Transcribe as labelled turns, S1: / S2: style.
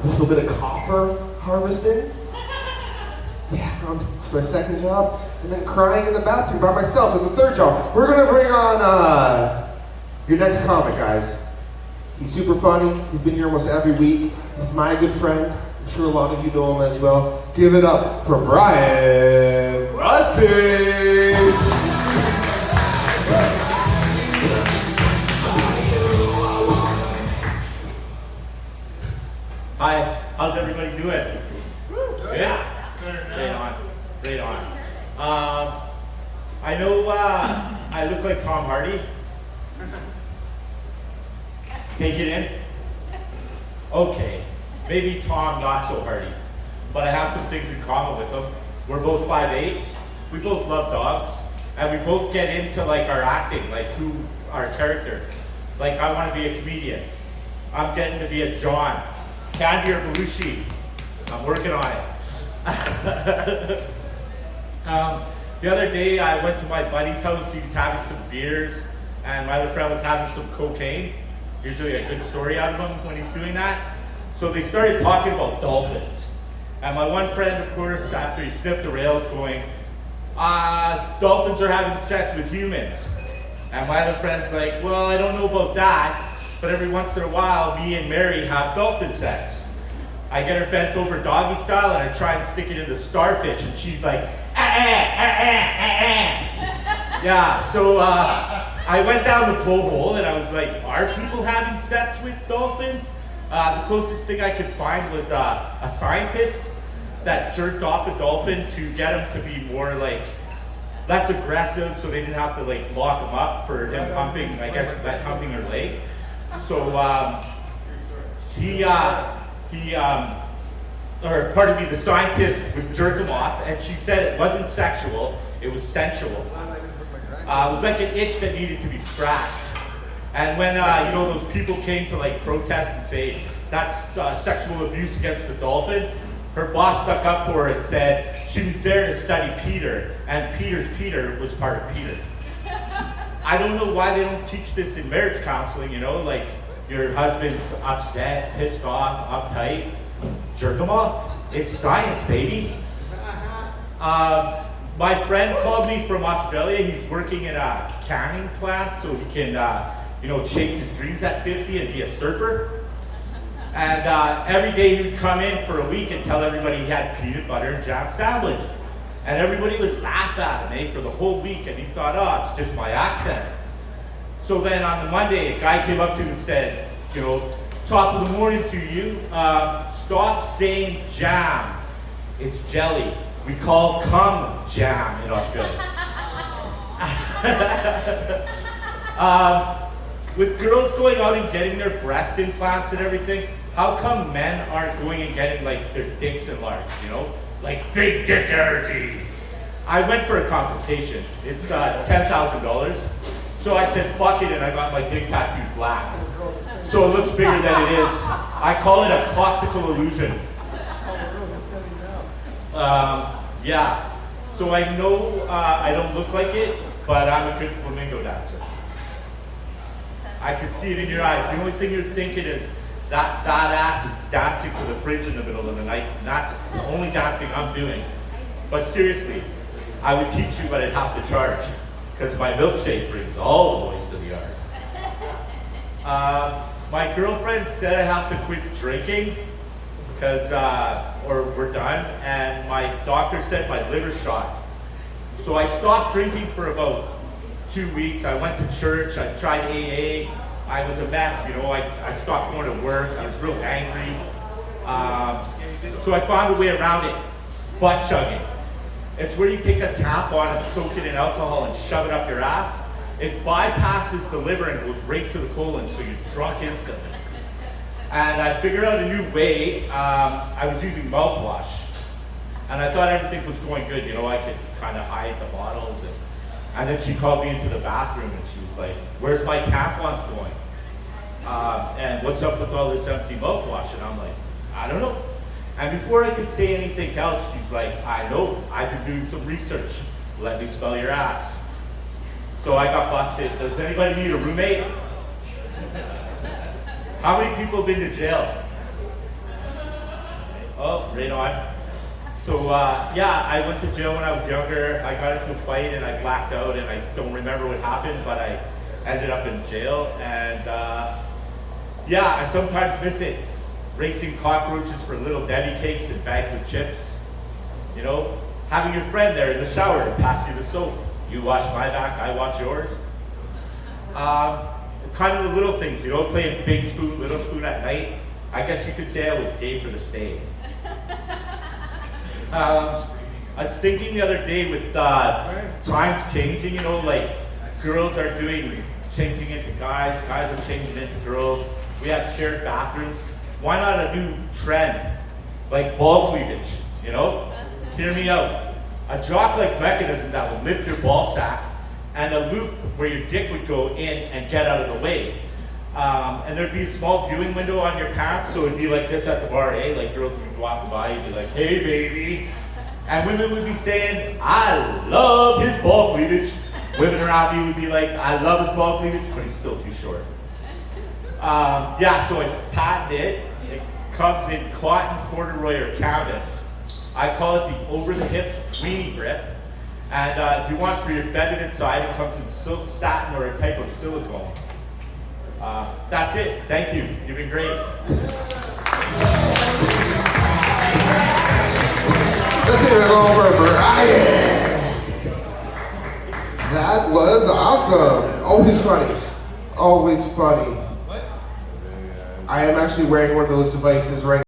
S1: a little bit of copper harvesting. Yeah, it's my second job. And then crying in the bathroom by myself is a third job. We're gonna bring on your next comic, guys. He's super funny. He's been here almost every week. He's my good friend. I'm sure a lot of you know him as well. Give it up for Brian Rusty.
S2: Hi, how's everybody doing? Good? Right on, right on. I know I look like Tom Hardy. Take it in? Okay, maybe Tom not so hardy, but I have some things in common with him. We're both 5'8", we both love dogs, and we both get into like our acting, like our character. Like I want to be a comedian. I'm getting to be a John. Candy or Belushi. I'm working on it. The other day I went to my buddy's house, he was having some beers, and my other friend was having some cocaine. Usually a good story out of him when he's doing that. So they started talking about dolphins. And my one friend, of course, after he sniffed the rails going, dolphins are having sex with humans. And my other friend's like, well, I don't know about that, but every once in a while, me and Mary have dolphin sex. I get her bent over doggy style and I try and stick it in the starfish and she's like, Yeah, so I went down the blowhole and I was like, are people having sex with dolphins? The closest thing I could find was a scientist that jerked off a dolphin to get him to be more like, less aggressive so they didn't have to like lock him up for him humping, I guess, humping her leg. So the scientist would jerk him off, and she said it wasn't sexual, it was sensual. It was like an itch that needed to be scratched. And when those people came to like protest and say that's sexual abuse against the dolphin, her boss stuck up for her and said she was there to study Peter, and Peter's Peter was part of Peter. I don't know why they don't teach this in marriage counseling, like your husband's upset, pissed off, uptight, jerk him off. It's science, baby. My friend called me from Australia. He's working in a canning plant so he can, chase his dreams at 50 and be a surfer. And every day he would come in for a week and tell everybody he had peanut butter and jam sandwich. And everybody would laugh at him, for the whole week, and he thought, oh, it's just my accent. So then on the Monday, a guy came up to him and said, top of the morning to you, stop saying jam. It's jelly. We call cum jam in Australia. With girls going out and getting their breast implants and everything, how come men aren't going and getting like their dicks enlarged, like big dick energy? I went for a consultation. It's $10,000. So I said, fuck it, and I got my dick tattooed black. So it looks bigger than it is. I call it a coctical illusion. Yeah. So I know I don't look like it, but I'm a good flamingo dancer. I can see it in your eyes. The only thing you're thinking is that ass is dancing to the fridge in the middle of the night, and that's the only dancing I'm doing. But seriously, I would teach you, but I'd have to charge, because my milkshake brings all the boys to the yard. My girlfriend said I have to quit drinking, because, or we're done, and my doctor said my liver's shot. So I stopped drinking for about 2 weeks. I went to church, I tried AA, I was a mess, I stopped going to work, I was real angry. So I found a way around it, butt chugging. It's where you take a tampon and soak it in alcohol and shove it up your ass. It bypasses the liver and goes right to the colon, so you're drunk instantly. And I figured out a new way. I was using mouthwash, and I thought everything was going good. I could kind of hide the bottles. And then she called me into the bathroom and she was like, where's my tampons going? And what's up with all this empty mouthwash? And I'm like, I don't know. And before I could say anything else, she's like, I know, I've been doing some research. Let me smell your ass. So I got busted. Does anybody need a roommate? How many people have been to jail? Oh, right on. So yeah, I went to jail when I was younger. I got into a fight and I blacked out and I don't remember what happened, but I ended up in jail. And yeah, I sometimes miss it. Racing cockroaches for little Debbie cakes and bags of chips. You know, having your friend there in the shower to pass you the soap. You wash my back, I wash yours. Kind of the little things, you know, playing big spoon, little spoon at night. I guess you could say I was gay for the stay. I was thinking the other day with times changing, you know, like girls are changing into guys, guys are changing into girls. We have shared bathrooms. Why not a new trend, like ball cleavage, you know? Hear me out. A jock-like mechanism that would lift your ball sack and a loop where your dick would go in and get out of the way. And there'd be a small viewing window on your pants, so it'd be like this at the bar, eh? Like girls would be walking by, you'd be like, hey baby. And women would be saying, I love his ball cleavage. Women around me would be like, I love his ball cleavage, but he's still too short. Yeah, so I patented it. It comes in cotton, corduroy, or canvas. I call it the over-the-hip weenie grip. And if you want for your feminine side, it comes in silk, satin, or a type of silicone. That's it. Thank you. You've been great.
S1: Let's give it over, Brian. That was awesome. Always funny. Always funny. I am actually wearing one of those devices right now.